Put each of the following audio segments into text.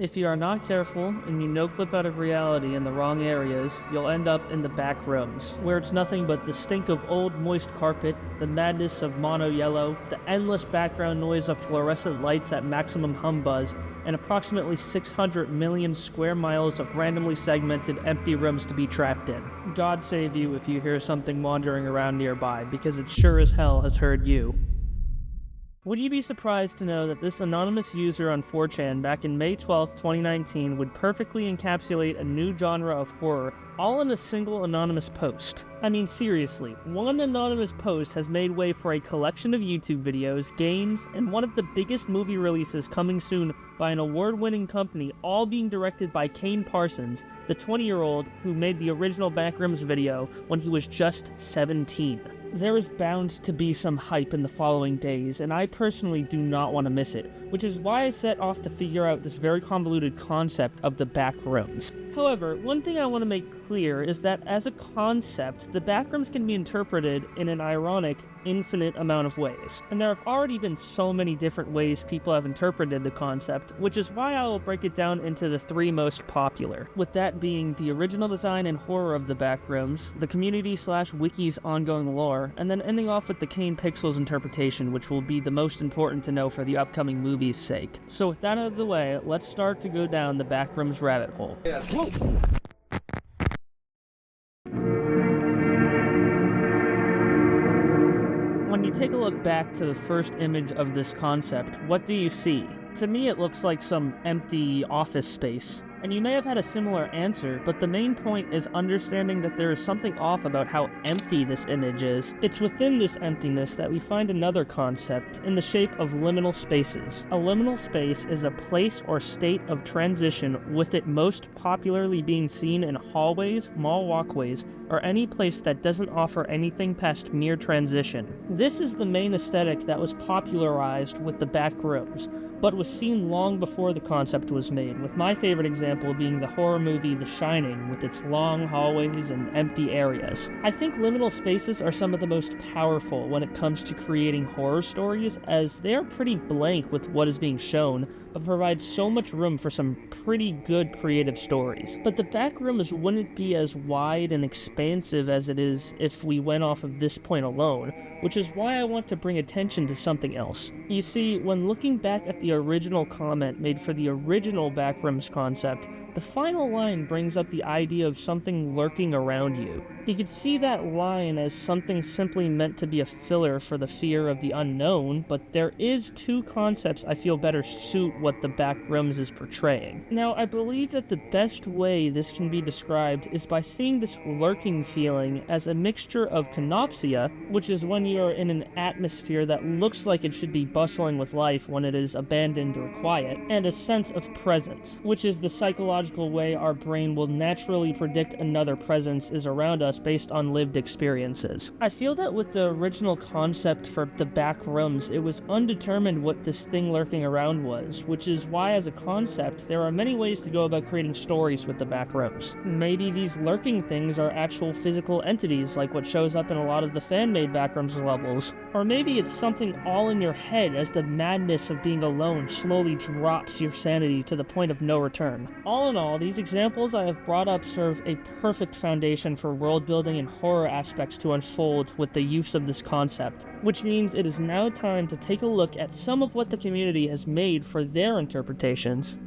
If you are not careful and you no-clip out of reality in the wrong areas, you'll end up in the back rooms, where it's nothing but the stink of old moist carpet, the madness of mono yellow, the endless background noise of fluorescent lights at maximum hum buzz, and approximately 600 million square miles of randomly segmented empty rooms to be trapped in. God save you if you hear something wandering around nearby, because it sure as hell has heard you. Would you be surprised to know that this anonymous user on 4chan back in May 12, 2019 would perfectly encapsulate a new genre of horror all in a single anonymous post? I mean, seriously, one anonymous post has made way for a collection of YouTube videos, games, and one of the biggest movie releases coming soon by an award-winning company, all being directed by Kane Parsons, the 20-year-old who made the original Backrooms video when he was just 17. There is bound to be some hype in the following days, and I personally do not want to miss it, which is why I set off to figure out this very convoluted concept of the Backrooms. However, one thing I want to make clear is that as a concept, the Backrooms can be interpreted in an ironic, infinite amount of ways. And there have already been so many different ways people have interpreted the concept, which is why I will break it down into the three most popular, with that being the original design and horror of the Backrooms, the community/wiki's ongoing lore, and then ending off with the Kane Pixels interpretation, which will be the most important to know for the upcoming movie's sake. So with that out of the way, let's start to go down the Backrooms rabbit hole. When you take a look back to the first image of this concept, what do you see? To me, it looks like some empty office space. And you may have had a similar answer, but the main point is understanding that there is something off about how empty this image is. It's within this emptiness that we find another concept in the shape of liminal spaces. A liminal space is a place or state of transition, with it most popularly being seen in hallways, mall walkways, or any place that doesn't offer anything past mere transition. This is the main aesthetic that was popularized with the Backrooms, but was seen long before the concept was made, with my favorite example being the horror movie The Shining, with its long hallways and empty areas. I think liminal spaces are some of the most powerful when it comes to creating horror stories, as they are pretty blank with what is being shown, but provide so much room for some pretty good creative stories. But the Backrooms wouldn't be as wide and expansive as it is if we went off of this point alone, which is why I want to bring attention to something else. You see, when looking back at the original comment made for the original Backrooms concept, the final line brings up the idea of something lurking around you. You could see that line as something simply meant to be a filler for the fear of the unknown, but there is two concepts I feel better suit what the Backrooms is portraying. Now, I believe that the best way this can be described is by seeing this lurking feeling as a mixture of canopsia, which is when you're in an atmosphere that looks like it should be bustling with life when it is abandoned or quiet, and a sense of presence, which is the psychological way our brain will naturally predict another presence is around us based on lived experiences. I feel that with the original concept for the Backrooms, it was undetermined what this thing lurking around was, which is why as a concept, there are many ways to go about creating stories with the Backrooms. Maybe these lurking things are actual physical entities like what shows up in a lot of the fan-made Backrooms levels. Or maybe it's something all in your head as the madness of being alone slowly drops your sanity to the point of no return. All in all, these examples I have brought up serve a perfect foundation for world building and horror aspects to unfold with the use of this concept, which means it is now time to take a look at some of what the community has made for their interpretations.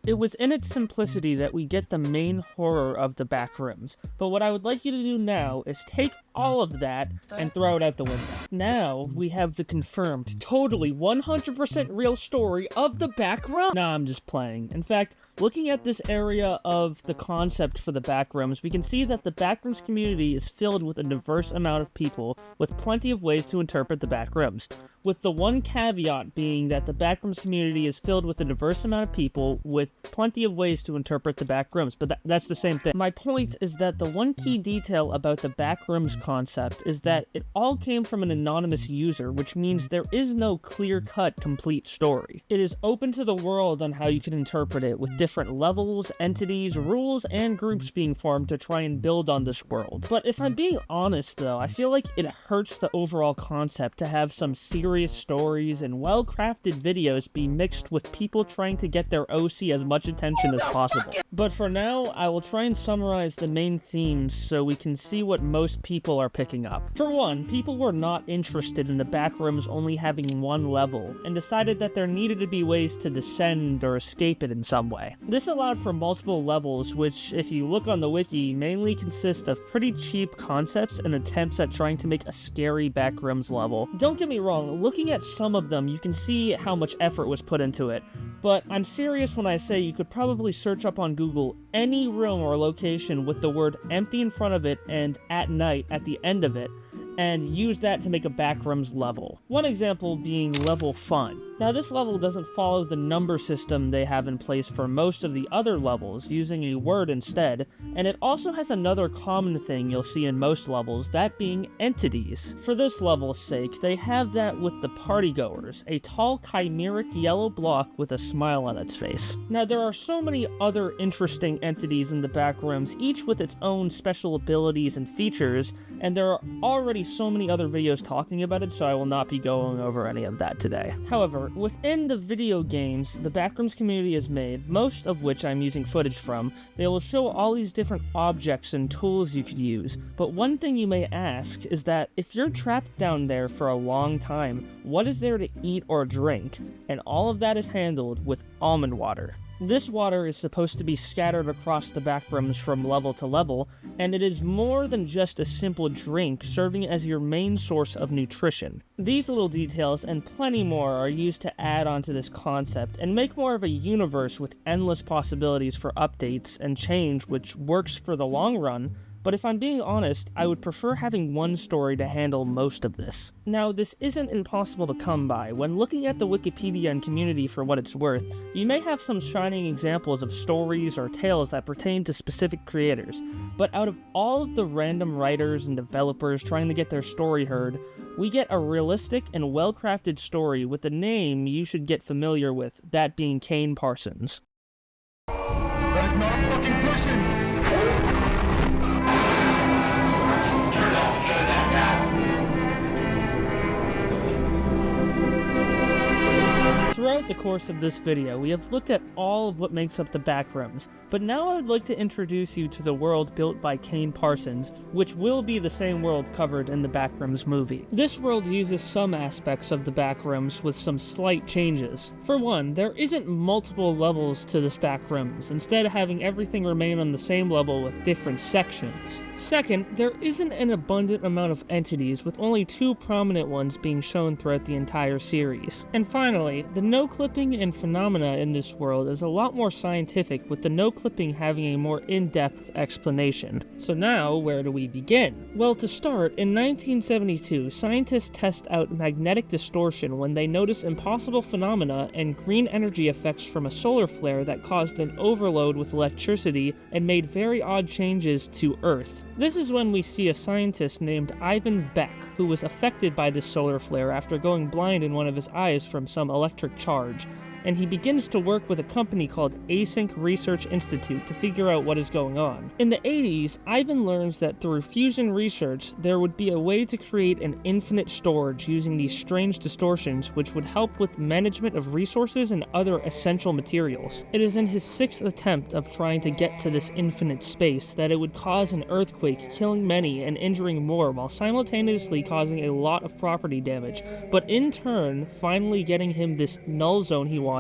It was in its simplicity that we get the main horror of the Backrooms, but what I would like you to do now is take all of that and throw it out the window. Now, we have the confirmed, totally 100% real story of the Backrooms. Nah, I'm just playing. In fact, looking at this area of the concept for the Backrooms, we can see that the Backrooms community is filled with a diverse amount of people with plenty of ways to interpret the Backrooms, with the one caveat being that the Backrooms community is filled with a diverse amount of people with plenty of ways to interpret the Backrooms, but that's the same thing. My point is that the one key detail about the Backrooms concept is that it all came from an anonymous user, which means there is no clear-cut complete story. It is open to the world on how you can interpret it, with different levels, entities, rules, and groups being formed to try and build on this world. But if I'm being honest though, I feel like it hurts the overall concept to have some serious stories and well-crafted videos be mixed with people trying to get their OC as much attention as possible. But for now, I will try and summarize the main themes so we can see what most people are picking up. For one, people were not interested in the Backrooms only having one level, and decided that there needed to be ways to descend or escape it in some way. This allowed for multiple levels, which, if you look on the wiki, mainly consist of pretty cheap concepts and attempts at trying to make a scary Backrooms level. Don't get me wrong, looking at some of them, you can see how much effort was put into it, but I'm serious when I say you could probably search up on Google any room or location with the word empty in front of it and at night at the end of it, and use that to make a Backrooms level. One example being level Fun. Now this level doesn't follow the number system they have in place for most of the other levels, using a word instead, and it also has another common thing you'll see in most levels, that being entities. For this level's sake, they have that with the partygoers, a tall chimeric yellow block with a smile on its face. Now there are so many other interesting entities in the Backrooms, each with its own special abilities and features, and there are already so many other videos talking about it, so I will not be going over any of that today. However, within the video games the Backrooms community has made, most of which I'm using footage from, they will show all these different objects and tools you could use, but one thing you may ask is that if you're trapped down there for a long time, what is there to eat or drink? And all of that is handled with almond water. This water is supposed to be scattered across the Backrooms from level to level, and it is more than just a simple drink, serving as your main source of nutrition. These little details and plenty more are used to add onto this concept and make more of a universe with endless possibilities for updates and change, which works for the long run. But if I'm being honest, I would prefer having one story to handle most of this. Now, this isn't impossible to come by. When looking at the Wikipedia and community for what it's worth, you may have some shining examples of stories or tales that pertain to specific creators, but out of all of the random writers and developers trying to get their story heard, we get a realistic and well-crafted story with a name you should get familiar with, that being Kane Parsons. That is not a fucking question! Throughout the course of this video, we have looked at all of what makes up the Backrooms, but now I would like to introduce you to the world built by Kane Parsons, which will be the same world covered in the Backrooms movie. This world uses some aspects of the Backrooms with some slight changes. For one, there isn't multiple levels to this Backrooms, instead having everything remain on the same level with different sections. Second, there isn't an abundant amount of entities, with only two prominent ones being shown throughout the entire series. And finally, the no-clipping and phenomena in this world is a lot more scientific, with the no-clipping having a more in-depth explanation. So now, where do we begin? Well, to start, in 1972, scientists test out magnetic distortion when they notice impossible phenomena and green energy effects from a solar flare that caused an overload with electricity and made very odd changes to Earth. This is when we see a scientist named Ivan Beck, who was affected by this solar flare after going blind in one of his eyes from some electric charge, and he begins to work with a company called Async Research Institute to figure out what is going on. In the 80s, Ivan learns that through fusion research, there would be a way to create an infinite storage using these strange distortions, which would help with management of resources and other essential materials. It is in his sixth attempt of trying to get to this infinite space that it would cause an earthquake, killing many and injuring more, while simultaneously causing a lot of property damage, but in turn, finally getting him this null zone he wanted,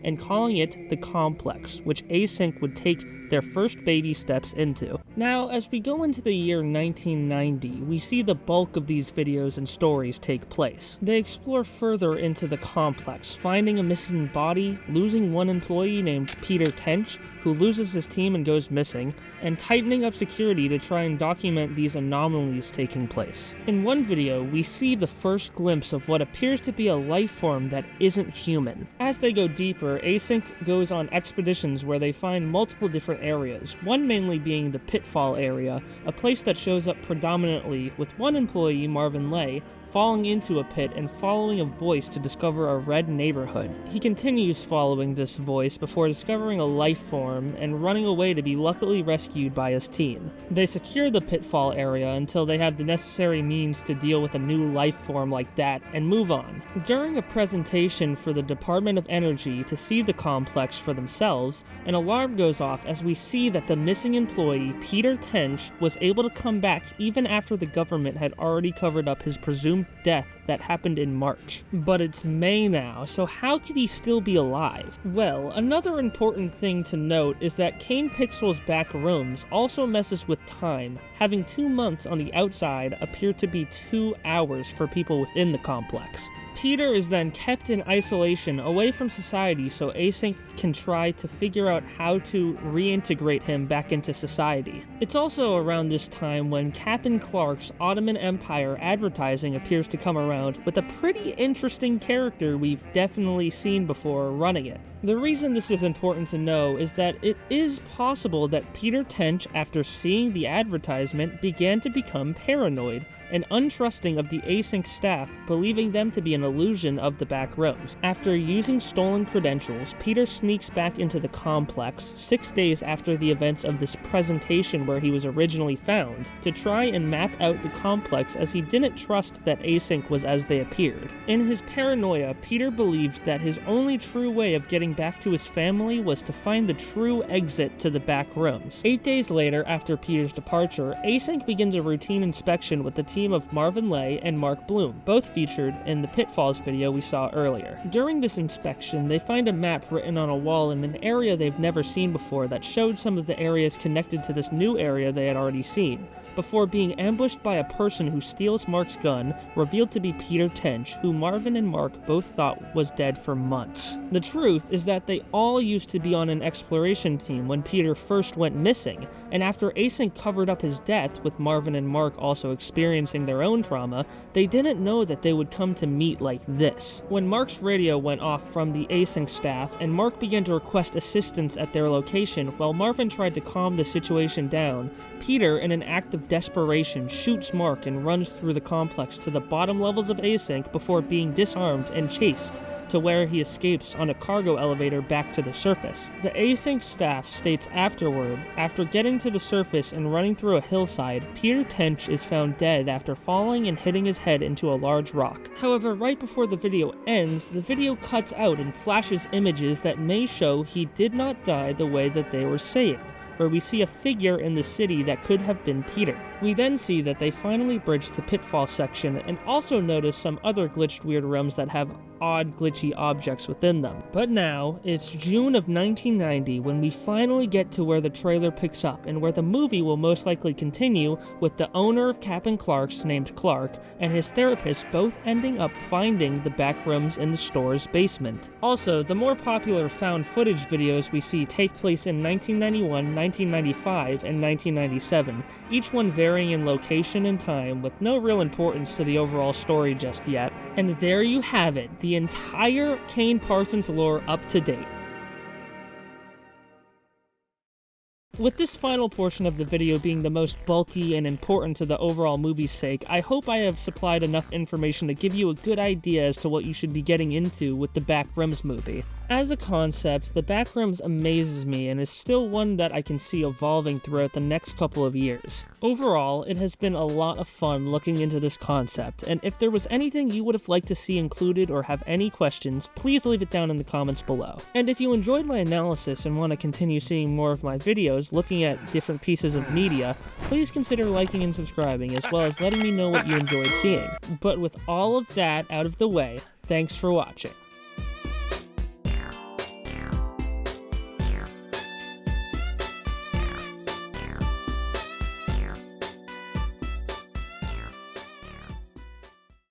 and calling it the Complex, which Async would take their first baby steps into. Now, as we go into the year 1990, we see the bulk of these videos and stories take place. They explore further into the Complex, finding a missing body, losing one employee named Peter Tench, who loses his team and goes missing, and tightening up security to try and document these anomalies taking place. In one video, we see the first glimpse of what appears to be a life form that isn't human. As they they go deeper, Async goes on expeditions where they find multiple different areas, one mainly being the Pitfall area, a place that shows up predominantly with one employee, Marvin Lay, falling into a pit and following a voice to discover a red neighborhood. He continues following this voice before discovering a life form and running away to be luckily rescued by his team. They secure the Pitfall area until they have the necessary means to deal with a new life form like that and move on. During a presentation for the Department of Energy to see the complex for themselves, an alarm goes off as we see that the missing employee, Peter Tench, was able to come back even after the government had already covered up his presumed death that happened in March. But it's May now, so how could he still be alive? Well, another important thing to note is that Kane Pixel's Backrooms also messes with time, having 2 months on the outside appear to be 2 hours for people within the complex. Peter is then kept in isolation away from society so Async can try to figure out how to reintegrate him back into society. It's also around this time when Captain Clark's Ottoman Empire advertising appears to come around with a pretty interesting character we've definitely seen before running it. The reason this is important to know is that it is possible that Peter Tench, after seeing the advertisement, began to become paranoid and untrusting of the Async staff, believing them to be an illusion of the Backrooms. After using stolen credentials, Peter sneaks back into the complex 6 days after the events of this presentation where he was originally found, to try and map out the complex as he didn't trust that Async was as they appeared. In his paranoia, Peter believed that his only true way of getting back to his family was to find the true exit to the Backrooms. 8 days later, after Peter's departure, Async begins a routine inspection with the team of Marvin Lay and Mark Bloom, both featured in the Pitfalls video we saw earlier. During this inspection, they find a map written on a wall in an area they've never seen before that showed some of the areas connected to this new area they had already seen, before being ambushed by a person who steals Mark's gun, revealed to be Peter Tench, who Marvin and Mark both thought was dead for months. The truth is that they all used to be on an exploration team when Peter first went missing, and after Async covered up his death, with Marvin and Mark also experiencing their own trauma, they didn't know that they would come to meet like this. When Mark's radio went off from the Async staff, and Mark began to request assistance at their location while Marvin tried to calm the situation down, Peter, in an act of desperation, shoots Mark and runs through the complex to the bottom levels of Async before being disarmed and chased to where he escapes on a cargo elevator back to the surface. The Async staff states afterward, after getting to the surface and running through a hillside, Peter Tench is found dead after falling and hitting his head into a large rock. However, right before the video ends, the video cuts out and flashes images that may show he did not die the way that they were saying, where we see a figure in the city that could have been Peter. We then see that they finally bridged the Pitfall section and also notice some other glitched weird rooms that have odd glitchy objects within them. But now, it's June of 1990 when we finally get to where the trailer picks up and where the movie will most likely continue, with the owner of Captain Clark's, named Clark, and his therapist both ending up finding the Backrooms in the store's basement. Also, the more popular found footage videos we see take place in 1991, 1995, and 1997, each one varying in location and time with no real importance to the overall story just yet. And there you have it, the entire Kane Parsons lore up to date. With this final portion of the video being the most bulky and important to the overall movie's sake, I hope I have supplied enough information to give you a good idea as to what you should be getting into with the Backrooms movie. As a concept, the Backrooms amazes me and is still one that I can see evolving throughout the next couple of years. Overall, it has been a lot of fun looking into this concept, and if there was anything you would have liked to see included or have any questions, please leave it down in the comments below. And if you enjoyed my analysis and want to continue seeing more of my videos looking at different pieces of media, please consider liking and subscribing, as well as letting me know what you enjoyed seeing. But with all of that out of the way, thanks for watching.